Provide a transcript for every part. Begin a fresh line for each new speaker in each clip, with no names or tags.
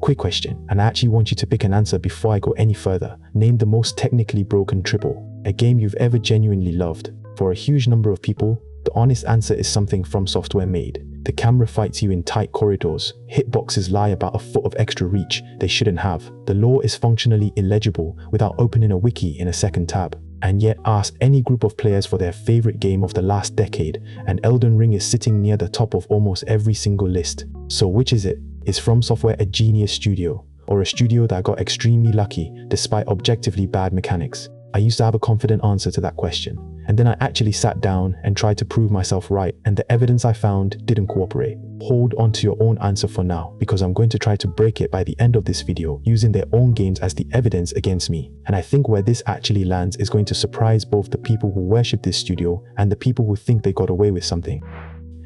Quick question, and I actually want you to pick an answer before I go any further. Name the most technically broken triple, a game you've ever genuinely loved. For a huge number of people, the honest answer is something FromSoftware made. The camera fights you in tight corridors, hitboxes lie about a foot of extra reach they shouldn't have, the lore is functionally illegible without opening a wiki in a second tab. And yet ask any group of players for their favorite game of the last decade, and Elden Ring is sitting near the top of almost every single list. So which is it? Is FromSoftware a genius studio, or a studio that got extremely lucky despite objectively bad mechanics? I used to have a confident answer to that question, and then I actually sat down and tried to prove myself right, and the evidence I found didn't cooperate. Hold on to your own answer for now, because I'm going to try to break it by the end of this video using their own games as the evidence against me. And I think where this actually lands is going to surprise both the people who worship this studio and the people who think they got away with something.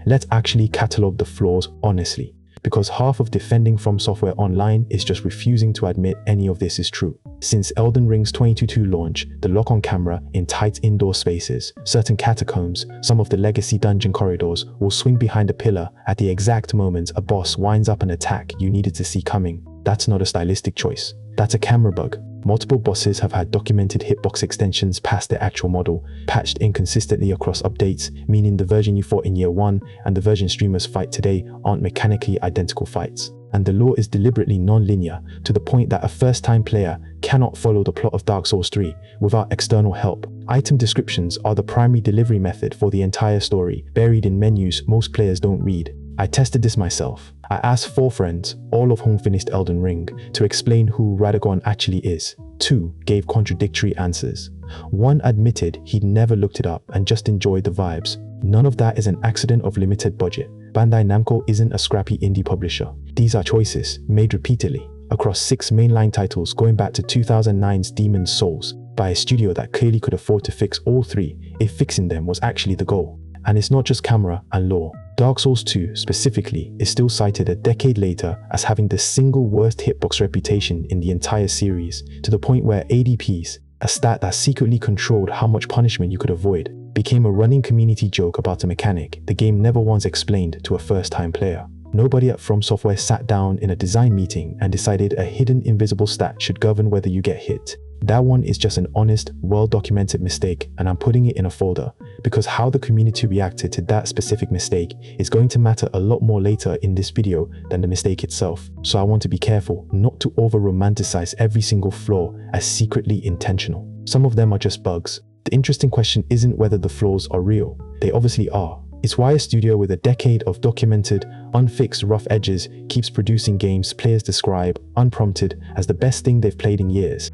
Let's actually catalog the flaws honestly, because half of defending FromSoftware online is just refusing to admit any of this is true. Since Elden Ring's 2022 launch, the lock-on camera in tight indoor spaces, certain catacombs, some of the legacy dungeon corridors will swing behind a pillar at the exact moment a boss winds up an attack you needed to see coming. That's not a stylistic choice. That's a camera bug. Multiple bosses have had documented hitbox extensions past their actual model, patched inconsistently across updates, meaning the version you fought in year 1 and the version streamers fight today aren't mechanically identical fights. And the lore is deliberately non-linear, to the point that a first-time player cannot follow the plot of Dark Souls 3 without external help. Item descriptions are the primary delivery method for the entire story, buried in menus most players don't read. I tested this myself. I asked 4 friends, all of whom finished Elden Ring, to explain who Radagon actually is. 2 gave contradictory answers. 1 admitted he'd never looked it up and just enjoyed the vibes. None of that is an accident of limited budget. Bandai Namco isn't a scrappy indie publisher. These are choices, made repeatedly, across 6 mainline titles going back to 2009's Demon's Souls, by a studio that clearly could afford to fix all 3 if fixing them was actually the goal. And it's not just camera and lore. Dark Souls 2 specifically is still cited a decade later as having the single worst hitbox reputation in the entire series, to the point where ADPs, a stat that secretly controlled how much punishment you could avoid, became a running community joke about a mechanic the game never once explained to a first-time player. Nobody at FromSoftware sat down in a design meeting and decided a hidden invisible stat should govern whether you get hit. That one is just an honest, well-documented mistake, and I'm putting it in a folder, because how the community reacted to that specific mistake is going to matter a lot more later in this video than the mistake itself. So I want to be careful not to over-romanticize every single flaw as secretly intentional. Some of them are just bugs. The interesting question isn't whether the flaws are real. They obviously are. It's why a studio with a decade of documented, unfixed rough edges keeps producing games players describe, unprompted, as the best thing they've played in years.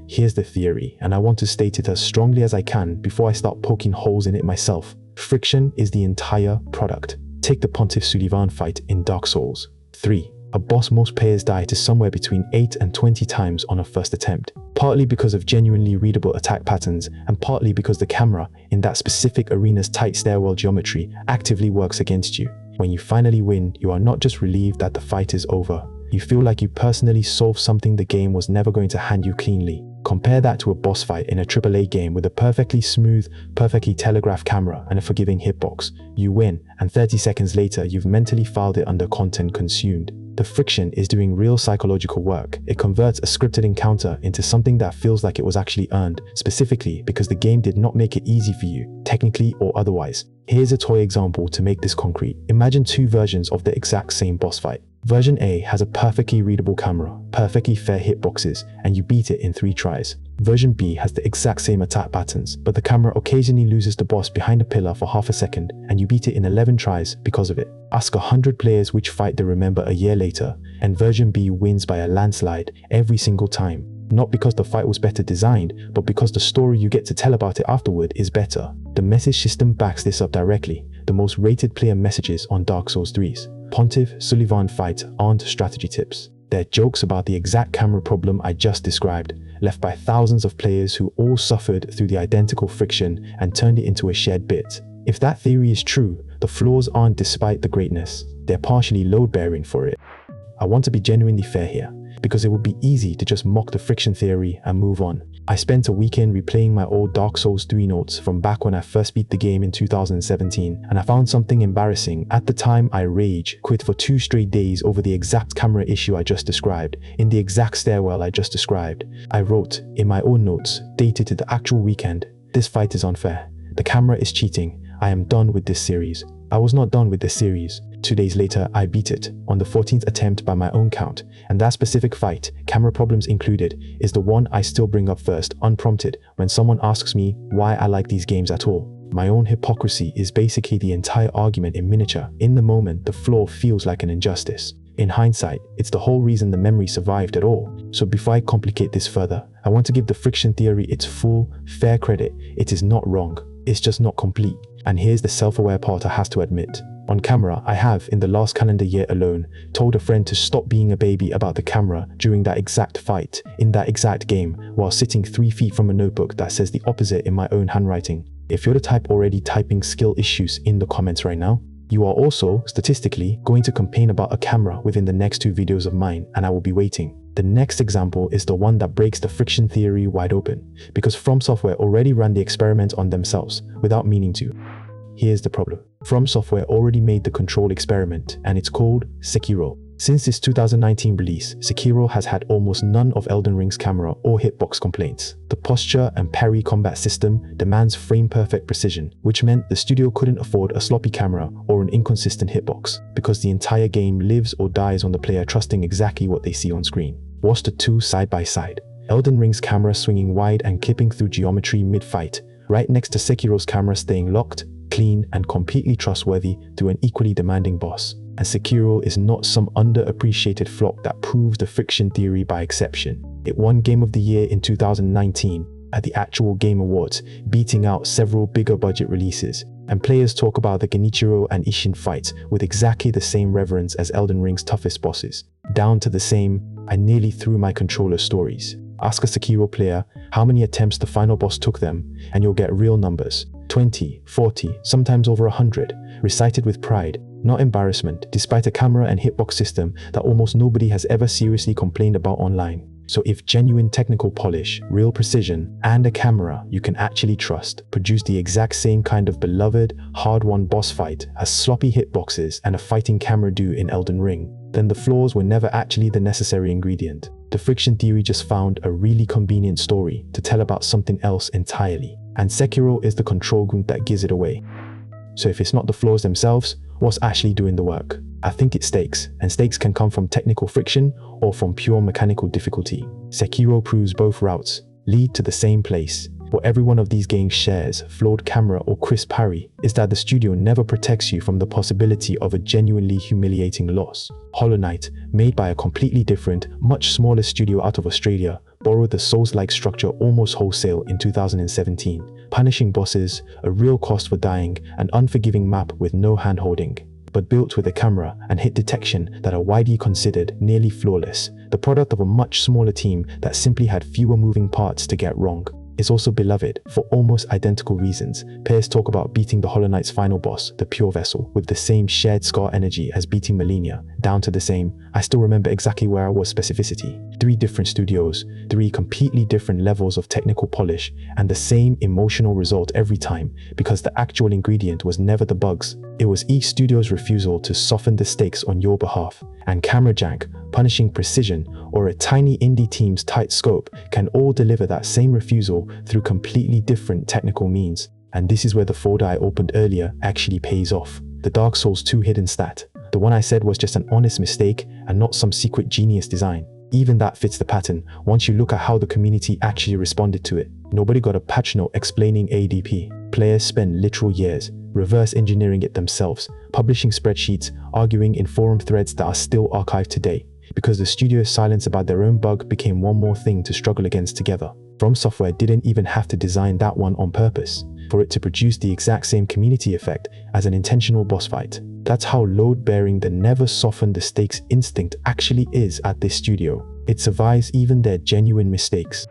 Here's the theory, and I want to state it as strongly as I can before I start poking holes in it myself. Friction is the entire product. Take the Pontiff Sulivan fight in Dark Souls 3. A boss most players die to somewhere between 8 and 20 times on a first attempt, partly because of genuinely readable attack patterns, and partly because the camera in that specific arena's tight stairwell geometry actively works against you. When you finally win, you are not just relieved that the fight is over. You feel like you personally solved something the game was never going to hand you cleanly. Compare that to a boss fight in a AAA game with a perfectly smooth, perfectly telegraphed camera and a forgiving hitbox. You win, and 30 seconds later you've mentally filed it under content consumed. The friction is doing real psychological work. It converts a scripted encounter into something that feels like it was actually earned, specifically because the game did not make it easy for you, technically or otherwise. Here's a toy example to make this concrete. Imagine 2 versions of the exact same boss fight. Version A has a perfectly readable camera, perfectly fair hitboxes, and you beat it in 3 tries. Version B has the exact same attack patterns, but the camera occasionally loses the boss behind a pillar for half a second, and you beat it in 11 tries because of it. Ask 100 players which fight they remember a year later, and version B wins by a landslide every single time. Not because the fight was better designed, but because the story you get to tell about it afterward is better. The message system backs this up directly. The most rated player messages on Dark Souls 3's Pontiff Sulivan fight aren't strategy tips. They're jokes about the exact camera problem I just described, left by thousands of players who all suffered through the identical friction and turned it into a shared bit. If that theory is true, the flaws aren't despite the greatness. They're partially load-bearing for it. I want to be genuinely fair here. because it would be easy to just mock the friction theory and move on. I spent a weekend replaying my old Dark Souls 3 notes from back when I first beat the game in 2017, and I found something embarrassing. At the time, I rage quit for 2 straight days over the exact camera issue I just described, in the exact stairwell I just described. I wrote in my own notes, dated to the actual weekend, "This fight is unfair. The camera is cheating. I am done with this series." I was not done with this series. 2 days later, I beat it, on the 14th attempt by my own count, and that specific fight, camera problems included, is the one I still bring up first, unprompted, when someone asks me why I like these games at all. My own hypocrisy is basically the entire argument in miniature. In the moment, the flaw feels like an injustice. In hindsight, it's the whole reason the memory survived at all. So before I complicate this further, I want to give the friction theory its full, fair credit. It is not wrong, it's just not complete. And here's the self-aware part I have to admit. On camera, I have, in the last calendar year alone, told a friend to stop being a baby about the camera during that exact fight, in that exact game, while sitting 3 feet from a notebook that says the opposite in my own handwriting. If you're the type already typing skill issues in the comments right now, you are also, statistically, going to complain about a camera within the next 2 videos of mine, and I will be waiting. The next example is the one that breaks the friction theory wide open, because FromSoftware already ran the experiment on themselves, without meaning to. Here's the problem. FromSoftware already made the control experiment, and it's called Sekiro. Since its 2019 release, Sekiro has had almost none of Elden Ring's camera or hitbox complaints. The posture and parry combat system demands frame-perfect precision, which meant the studio couldn't afford a sloppy camera or an inconsistent hitbox, because the entire game lives or dies on the player trusting exactly what they see on screen. Watch the two side by side. Elden Ring's camera swinging wide and clipping through geometry mid-fight, right next to Sekiro's camera staying locked, clean, and completely trustworthy through an equally demanding boss. And Sekiro is not some underappreciated flop that proves the friction theory by exception. It won Game of the Year in 2019 at the actual Game Awards, beating out several bigger budget releases. And players talk about the Genichiro and Ishin fights with exactly the same reverence as Elden Ring's toughest bosses. Down to the same, "I nearly threw my controller" stories. Ask a Sekiro player how many attempts the final boss took them, and you'll get real numbers. 20, 40, sometimes over 100, recited with pride, not embarrassment, despite a camera and hitbox system that almost nobody has ever seriously complained about online. So if genuine technical polish, real precision, and a camera you can actually trust produce the exact same kind of beloved, hard-won boss fight as sloppy hitboxes and a fighting camera do in Elden Ring, then the flaws were never actually the necessary ingredient. The friction theory just found a really convenient story to tell about something else entirely. And Sekiro is the control group that gives it away. So if it's not the flaws themselves, what's actually doing the work? I think it's stakes, and stakes can come from technical friction or from pure mechanical difficulty. Sekiro proves both routes lead to the same place. What every one of these games shares, flawed camera or crisp parry, is that the studio never protects you from the possibility of a genuinely humiliating loss. Hollow Knight, made by a completely different, much smaller studio out of Australia, borrowed the Souls-like structure almost wholesale in 2017, punishing bosses, a real cost for dying, an unforgiving map with no hand-holding, but built with a camera and hit detection that are widely considered nearly flawless, the product of a much smaller team that simply had fewer moving parts to get wrong. It's also beloved for almost identical reasons. Players talk about beating the Hollow Knight's final boss, the Pure Vessel, with the same shared scar energy as beating Malenia, down to the same, I still remember exactly where I was specificity. 3 different studios, 3 completely different levels of technical polish, and the same emotional result every time, because the actual ingredient was never the bugs. It was each studio's refusal to soften the stakes on your behalf. And camera jank, punishing precision, or a tiny indie team's tight scope can all deliver that same refusal through completely different technical means. And this is where the folder I opened earlier actually pays off. The Dark Souls 2 hidden stat. The one I said was just an honest mistake and not some secret genius design. Even that fits the pattern once you look at how the community actually responded to it. Nobody got a patch note explaining ADP. Players spent literal years reverse engineering it themselves, publishing spreadsheets, arguing in forum threads that are still archived today, because the studio's silence about their own bug became one more thing to struggle against together. FromSoftware didn't even have to design that one on purpose, for it to produce the exact same community effect as an intentional boss fight. That's how load-bearing the never soften the stakes instinct actually is at this studio. It survives even their genuine mistakes.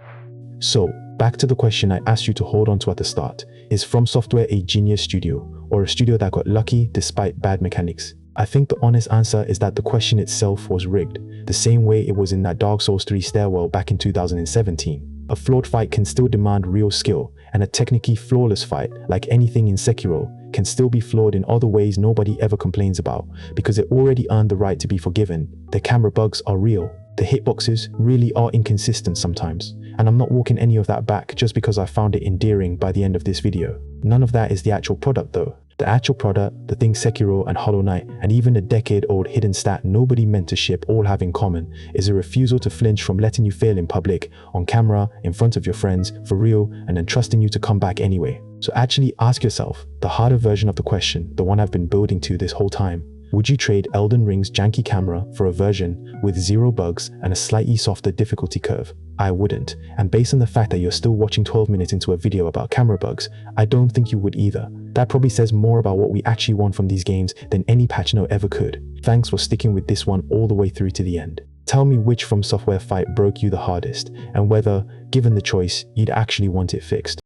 So, back to the question I asked you to hold on to at the start. Is FromSoftware a genius studio, or a studio that got lucky despite bad mechanics? I think the honest answer is that the question itself was rigged, the same way it was in that Dark Souls 3 stairwell back in 2017. A flawed fight can still demand real skill, and a technically flawless fight, like anything in Sekiro, can still be flawed in other ways nobody ever complains about, because it already earned the right to be forgiven. The camera bugs are real. The hitboxes really are inconsistent sometimes, and I'm not walking any of that back just because I found it endearing by the end of this video. None of that is the actual product though. The actual product, the things Sekiro and Hollow Knight, and even a decade-old hidden stat nobody meant to ship all have in common, is a refusal to flinch from letting you fail in public, on camera, in front of your friends, for real, and then trusting you to come back anyway. So actually ask yourself, the harder version of the question, the one I've been building to this whole time. Would you trade Elden Ring's janky camera for a version with 0 bugs and a slightly softer difficulty curve? I wouldn't, and based on the fact that you're still watching 12 minutes into a video about camera bugs, I don't think you would either. That probably says more about what we actually want from these games than any patch note ever could. Thanks for sticking with this one all the way through to the end. Tell me which FromSoftware fight broke you the hardest, and whether, given the choice, you'd actually want it fixed.